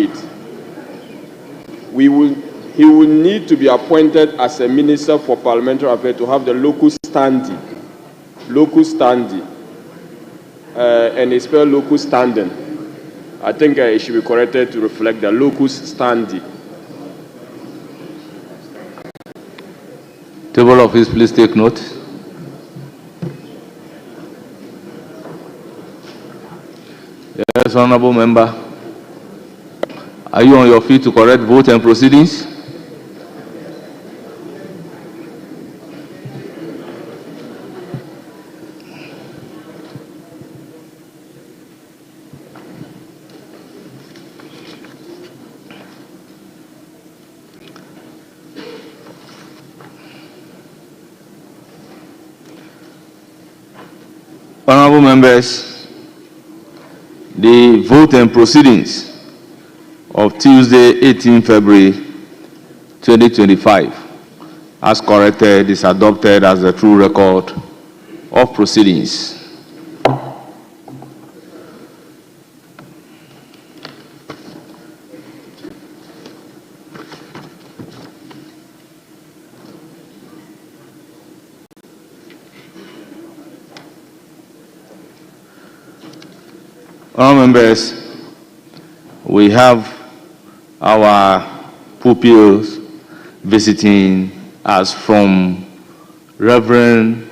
rate, he will need to be appointed as a Minister for Parliamentary Affairs to have the local standing, and it's spelled local standing. I think it should be corrected to reflect the local standing. Table office, please take note. Yes, honorable member. Are you on your feet to correct vote and proceedings? Honorable members, the vote and proceedings of Tuesday, 18 February 2025, as corrected, is adopted as the true record of proceedings. Honourable members, we have our pupils visiting us from Reverend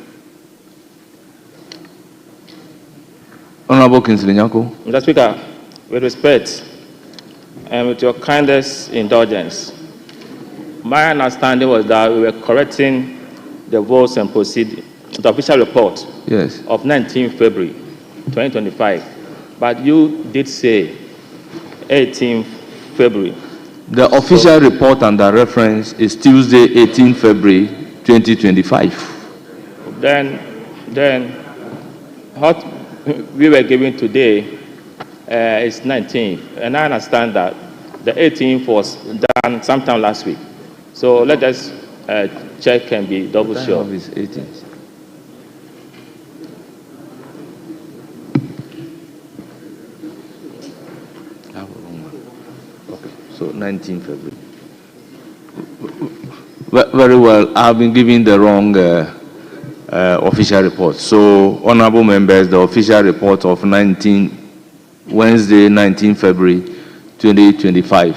Honourable Kingsley Nyako. Mr. Speaker, with respect and with your kindest indulgence, my understanding was that we were correcting the votes and proceedings, the official report of 19 February 2025. But you did say 18 February. The official report under reference is Tuesday, 18 February 2025. Then what we were giving today is 19th. And I understand that the 18th was done sometime last week. So let us check and be double sure. What time is 18th? So 19 February. Very well, I've been giving the wrong official report. So, honorable members, the official report of Wednesday, 19 February 2025,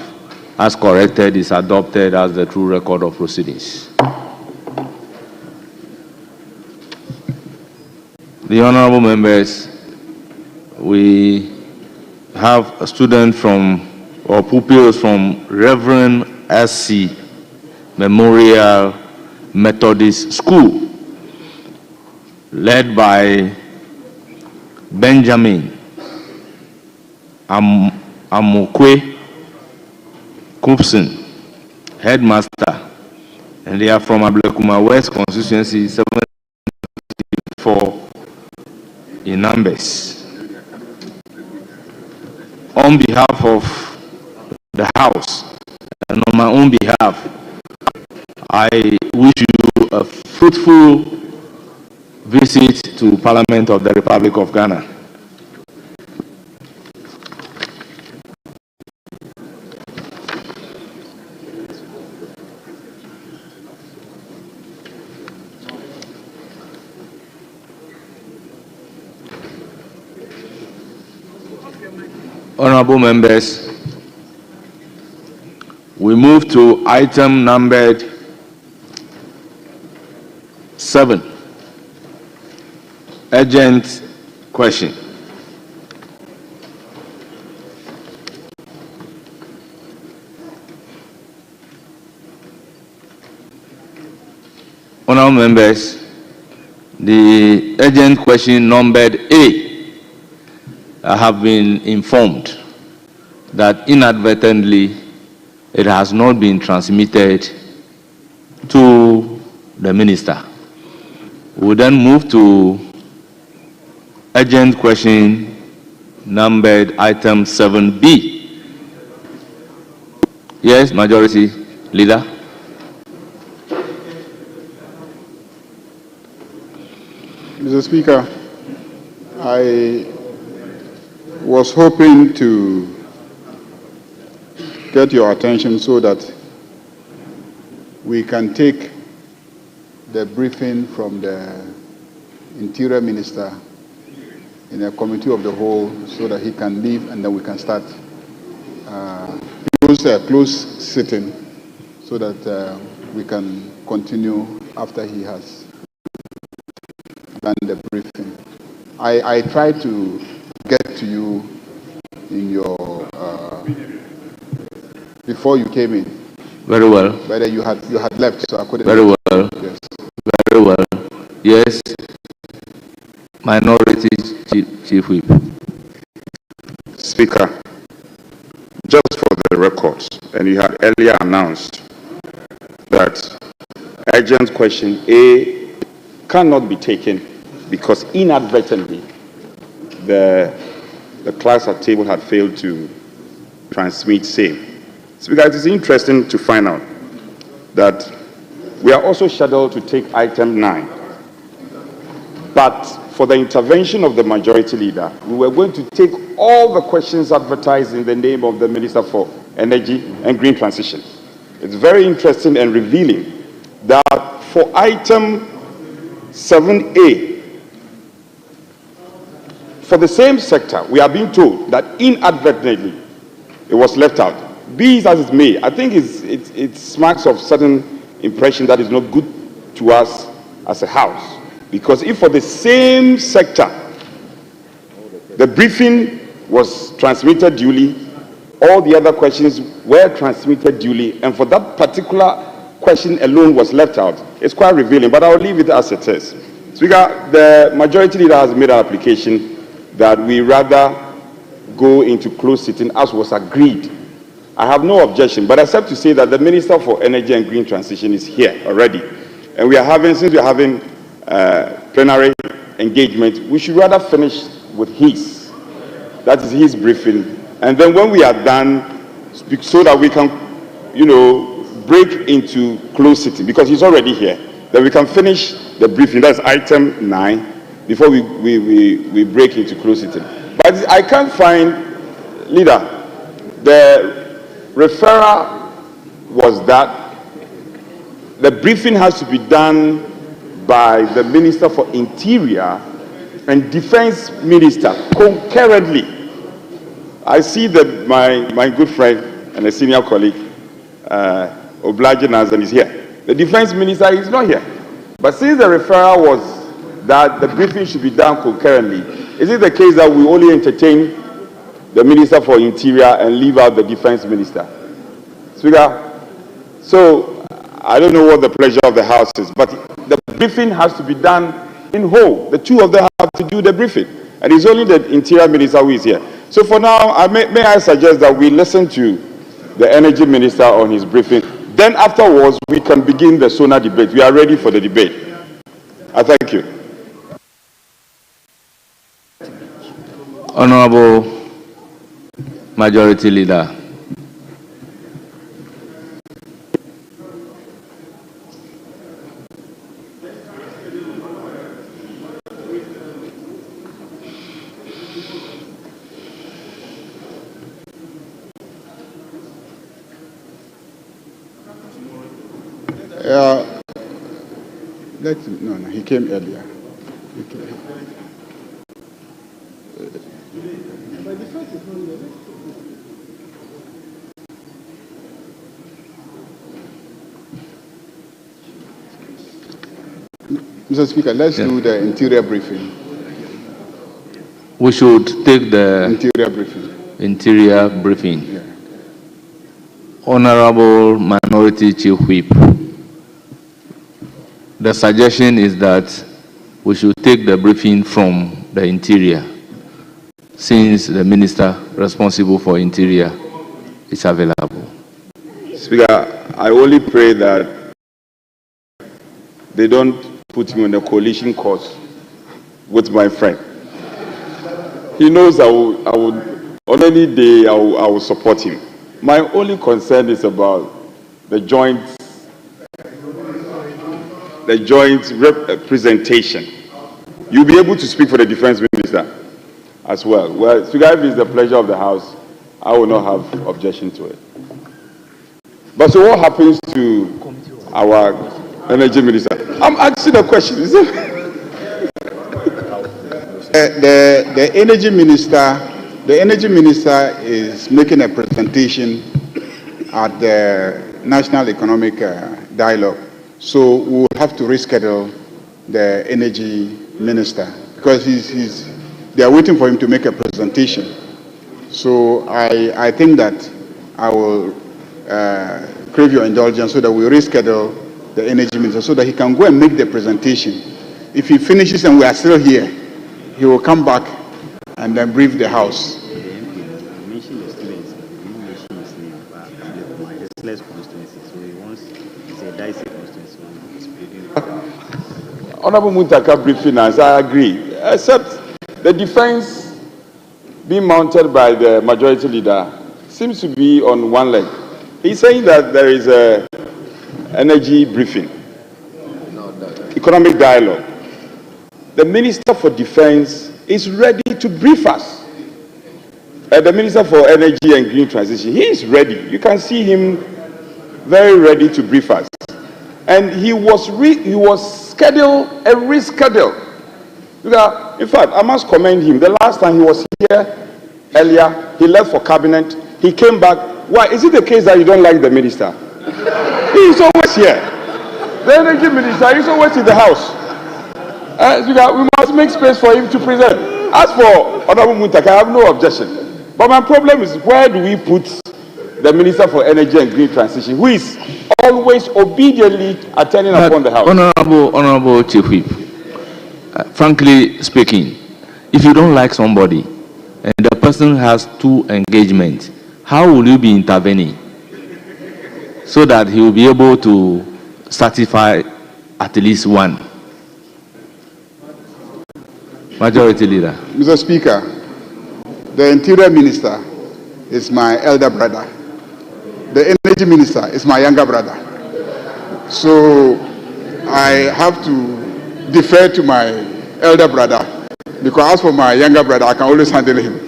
as corrected, is adopted as the true record of proceedings. The honorable members, we have a student from or pupils from Reverend S.C. Memorial Methodist School, led by Benjamin Amokwe Kupson, headmaster, and they are from Ablekuma West constituency 74 in numbers. On behalf of the House, and on my own behalf, I wish you a fruitful visit to Parliament of the Republic of Ghana. Honorable members, we move to item numbered 7, urgent question. Honorable members, the urgent question numbered A, I have been informed that inadvertently it has not been transmitted to the minister. We then move to urgent question numbered item 7B. Yes, Majority Leader. Mr. Speaker, I was hoping to get your attention so that we can take the briefing from the Interior Minister in a committee of the whole so that he can leave and then we can start close sitting so that we can continue after he has done the briefing. I tried to get to you in your before you came in. Very well. But you had left, so I couldn't. Very well. Yes. Very well. Yes. Minority Chief Whip. Speaker, just for the records, and you had earlier announced that urgent question A cannot be taken because inadvertently the clerks at table had failed to transmit same. Speaker, it is interesting to find out that we are also scheduled to take item 9. But for the intervention of the majority leader, we were going to take all the questions advertised in the name of the Minister for Energy and Green Transition. It's very interesting and revealing that for item 7A, for the same sector, we are being told that inadvertently it was left out. Be it as it may, I think it smacks of certain impression that is not good to us as a house. Because if for the same sector, the briefing was transmitted duly, all the other questions were transmitted duly, and for that particular question alone was left out, it's quite revealing, but I'll leave it as it is. Speaker, the majority leader has made an application that we rather go into closed sitting as was agreed. I have no objection, but except to say that the Minister for Energy and Green Transition is here already. And we are having, since we are having plenary engagement, we should rather finish with his. That is his briefing. And then when we are done, speak so that we can, break into closed sitting, because he's already here. Then we can finish the briefing. That's item 9, before we break into closed sitting. But I can't find, leader, the referral was that the briefing has to be done by the Minister for Interior and Defense Minister concurrently. I see that my good friend and a senior colleague, Oblaje Nazan, is here. The Defense Minister is not here. But since the referral was that the briefing should be done concurrently, is it the case that we only entertain the Minister for Interior and leave out the Defense Minister? Speaker, so I don't know what the pleasure of the House is, but the briefing has to be done in whole. The two of them have to do the briefing, and it's only the Interior Minister who is here. So for now, may I suggest that we listen to the Energy Minister on his briefing. Then afterwards, we can begin the SONA debate. We are ready for the debate. I thank you. Honorable Majority Leader. No, he came earlier. Mr. Speaker, let's do the interior briefing. We should take the interior briefing. Interior briefing. Yeah. Honorable Minority Chief Whip, the suggestion is that we should take the briefing from the Interior, since the Minister responsible for Interior is available. Speaker, I only pray that they don't put him on a coalition course with my friend. He knows I would on any day I will support him. My only concern is about the joint representation. You'll be able to speak for the Defense Minister as well. Well, Speaker, if it's the pleasure of the House, I will not have objection to it. But so what happens to our energy minister? I'm asking a question. The energy minister is making a presentation at the National Economic Dialogue. So we'll have to reschedule the energy minister because they are waiting for him to make a presentation. So I think that I will crave your indulgence so that we reschedule the energy minister so that he can go and make the presentation. If he finishes and we are still here, he will come back and then brief the House. Honorable Muntaka briefing us, I agree, except the defense being mounted by the majority leader seems to be on one leg. He's saying that there is a energy briefing, economic dialogue. The Minister for Defense is ready to brief us. The Minister for Energy and Green Transition, he is ready. You can see him very ready to brief us. And he was scheduled a reschedule. In fact, I must commend him. The last time he was here earlier, he left for cabinet. He came back. Why? Is it the case that you don't like the minister? He is always here. The energy minister is always in the house. We must make space for him to present. As for Honorable Muntaka, I have no objection. But my problem is, where do we put the Minister for Energy and Green Transition, who is always obediently attending upon the House? Honorable Chief Whip, frankly speaking, if you don't like somebody and the person has 2 engagements, how will you be intervening so that he will be able to satisfy at least one? Majority Leader. Mr. Speaker, the Interior Minister is my elder brother. The Energy Minister is my younger brother. So I have to defer to my elder brother, because as for my younger brother, I can always handle him.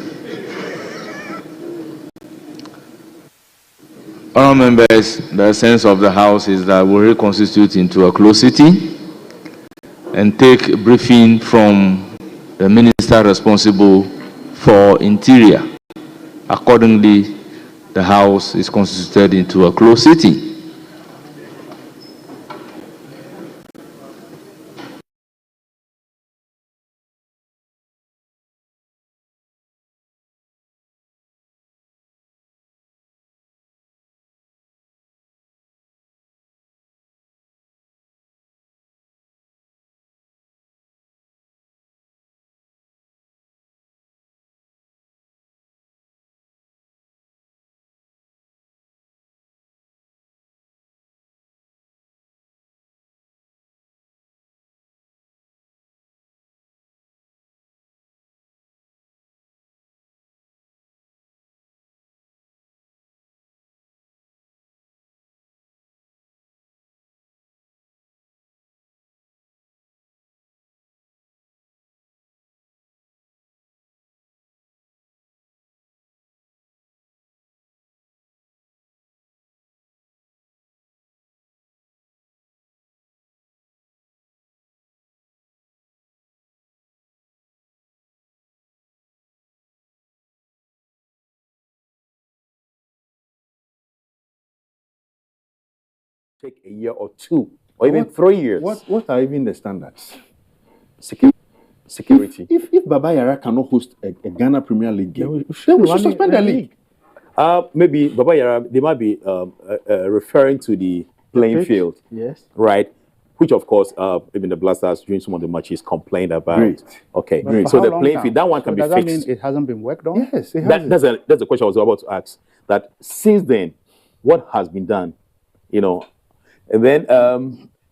Honourable members, the sense of the House is that we reconstitute into a closed sitting and take a briefing from the Minister responsible for Interior. Accordingly, the House is constituted into a closed sitting. Take a year or 2 or even 3 years. What are even the standards? Security. If Baba Yara cannot host a Ghana Premier League game, we should suspend the league. Maybe Baba Yara, they might be referring to the playing field. Yes. Right. Which, of course, even the Blasters during some of the matches complained about. Great. Okay. Great. So the playing field, that one can be fixed. Does that mean it hasn't been worked on? Yes, it has. That's the question I was about to ask. That since then, what has been done? You know, and then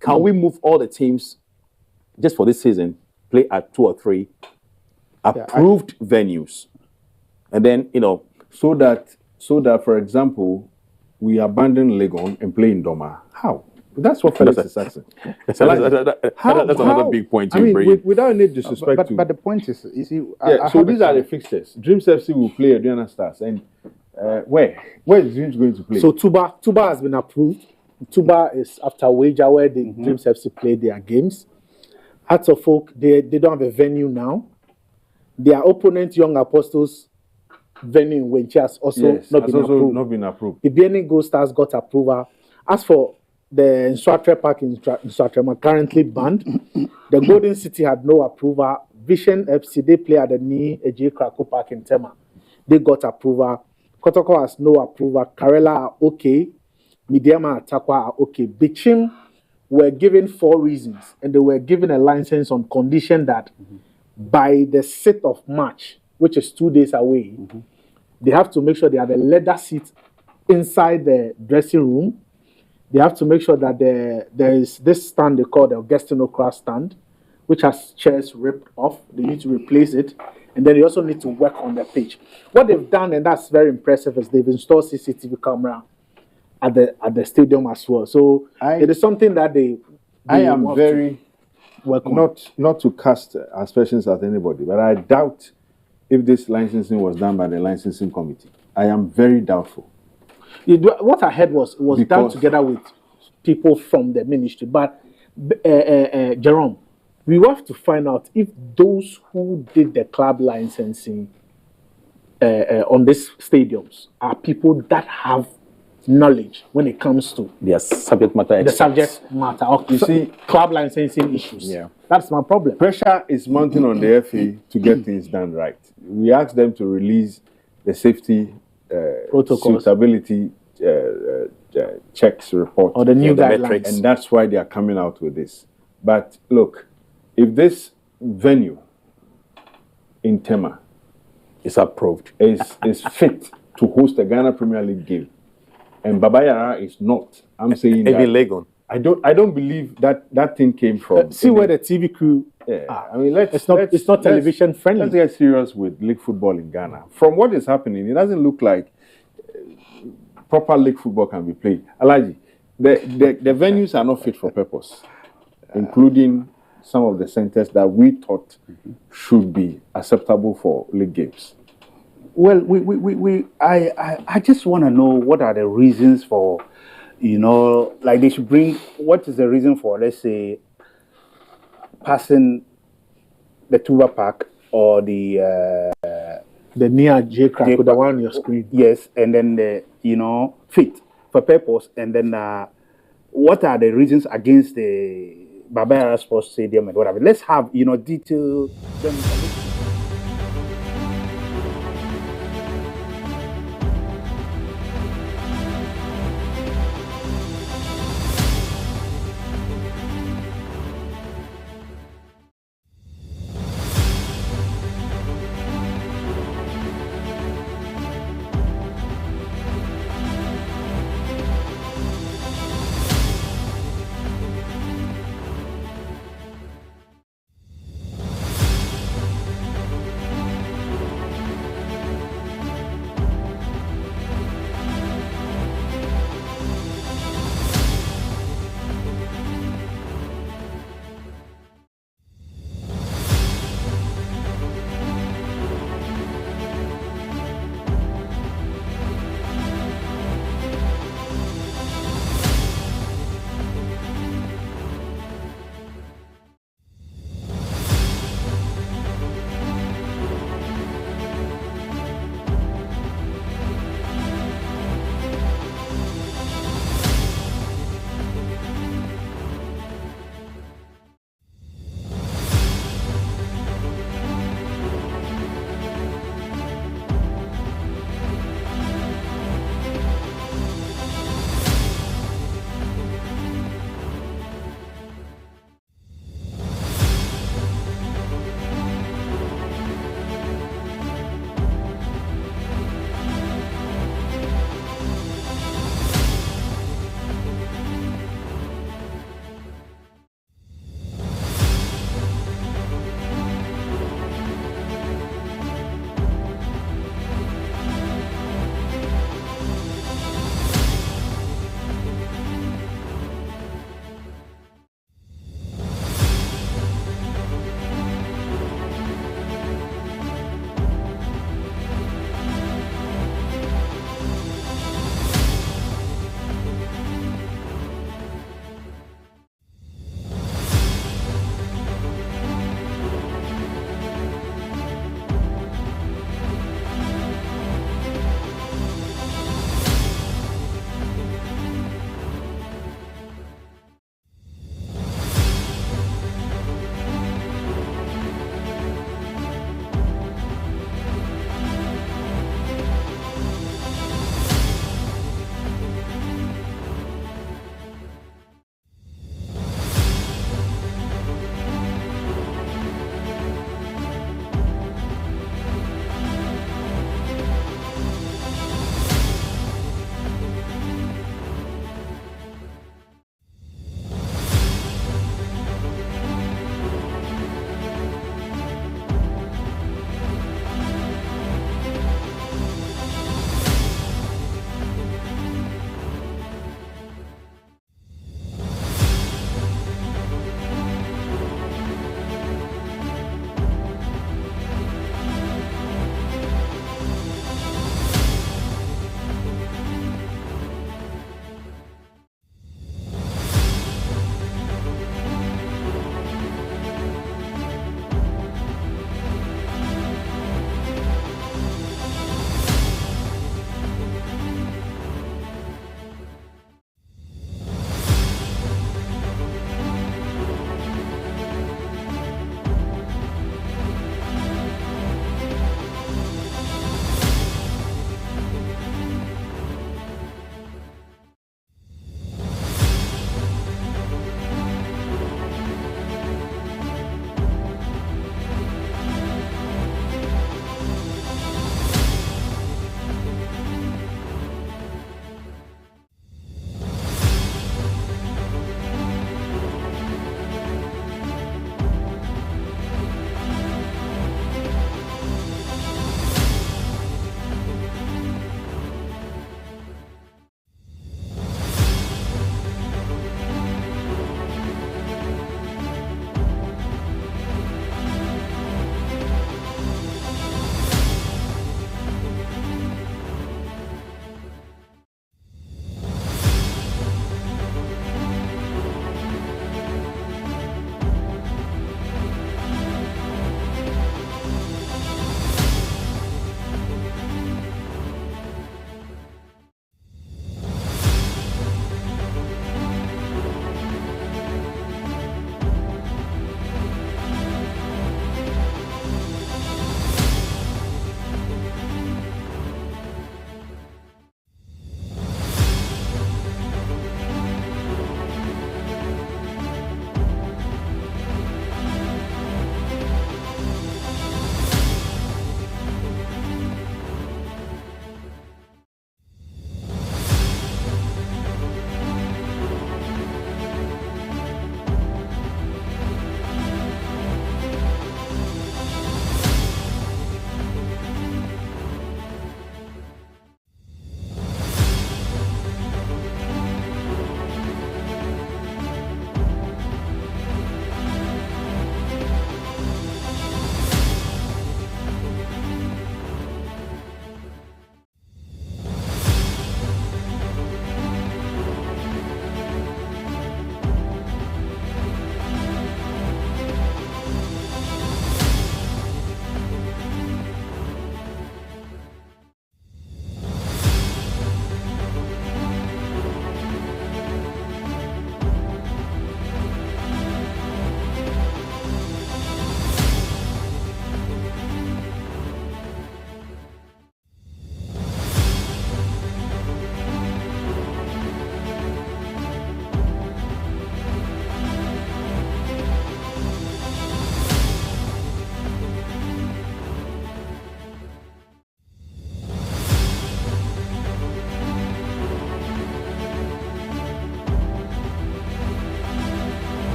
can we move all the teams just for this season, play at 2 or 3 approved venues, and then so that for example, we abandon Legon and play in Doma. How? That's what Felix is asking. That's another big point to bring. Without any disrespect but the point is, you see, so these are the fixtures. Dreams FC will play Adriana Stars, and Where is Dreams going to play? So Tuba has been approved. Tuba is after Wager where the Dreams FC play their games. Hearts of Oak, they don't have a venue now. Their opponent, Young Apostles, venue in Wenchi has also not been approved. The BNN Gold Stars got approval. As for the Nswatre Park in Nswatre, currently banned. The Golden City had no approval. Vision FC, they play at the Ni Eje Krakow Park in Tema. They got approval. Kotoko has no approval. Karela are okay. Midiama and Takwa are okay. Bichim were given 4 reasons, and they were given a license on condition that by the 6th of March, which is 2 days away, they have to make sure they have a leather seat inside the dressing room. They have to make sure that there is this stand they call the Augustino Cross stand, which has chairs ripped off. They need to replace it. And then they also need to work on the pitch. What they've done, and that's very impressive, is they've installed CCTV camera at the stadium as well. So it is something that I am very not to cast aspersions at anybody, but I doubt if this licensing was done by the licensing committee. I am very doubtful. What I heard was done together with people from the ministry. But Jerome, we have to find out if those who did the club licensing on these stadiums are people that have knowledge when it comes to Their subject matter experts. the subject matter of club licensing issues. Yeah. That's my problem. Pressure is mounting on the FA to get things done right. We asked them to release the safety Protocols. suitability checks report. Or the new the guidelines. metrics. And that's why they are coming out with this. But look, if this venue in Tema It's approved. is fit to host the Ghana Premier League game, and Baba Yara is not, I'm saying that Even Legon. I don't believe that thing came from. See where the TV crew Yeah, I mean, it's not television friendly. Let's get serious with league football in Ghana. From what is happening, it doesn't look like proper league football can be played. Alaji, the venues are not fit for purpose, including some of the centers that we thought should be acceptable for league games. Well, I just want to know what are the reasons for, like they should bring, what is the reason for, let's say, passing the Tuba Park or the near J Crack, the one on your screen. Yes, and then the, fit for purpose, and then what are the reasons against the Baba Yara Sports Stadium and whatever. Let's have, detailed.